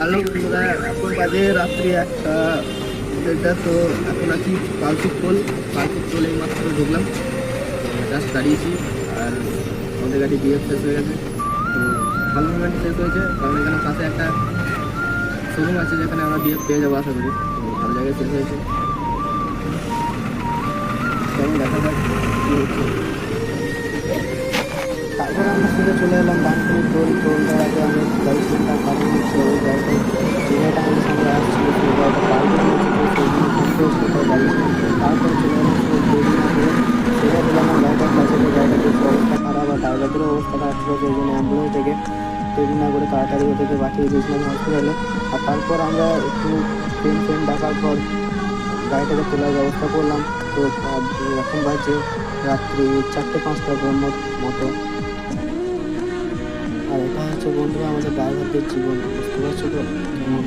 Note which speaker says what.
Speaker 1: Hello বন্ধুরা, এখন বাজে রাত্রি 1টা তো এখন আছি পালসুকপোল এই মাত্র ঢুকলাম, জাস্ট দাঁড়িয়েছি। আর আমাদের গাড়ি বিএফ শেষ হয়ে গেছে, তো ভালো গাড়ি শেষ হয়েছে, কারণ এখানে পাশে একটা শোরুম আছে যেখানে আমরা বিএফ পেয়ে যাবো আশা করি। তো ভালো জায়গায় শেষ হয়েছে, তখন দেখা যাক কী হচ্ছে। তারপরে আমরা সোজা চলে এলাম ডানকুনি টোলটার আগে আমি 22 মিনিট কারণ হচ্ছে ওই গাড়িটা যে গাড়িটা আমাদের সামনে আসছিল সেই গাড়িটা পাল্টে দিয়েছে, তো সেই জন্য কমপ্লেস কোথায় গাড়ি। তারপরে চলে এলাম দেরি না করে সোজা পেলাম আমার গাড়িটার কাছে, তো গাড়িটার বেশ অবস্থা খারাপ আর ড্রাইভারেরও অবস্থা খারাপ ছিল, সেই জন্য অ্যাম্বুলেন্স থেকে দেরি না করে তাড়াতাড়ি ওদেরকে পাঠিয়ে দিয়েছিলাম হসপিটালে। আর তারপর আমরা একটু ট্রেন ডাকার পর গাড়িটাকে তোলার ব্যবস্থা করলাম। তো এখন বাজে রাত্রি 4-5টার মতো। আর এটা হচ্ছে বন্ধুরা আমাদের ড্রাইভারদের জীবন, বুঝতে পারছো তো কেমন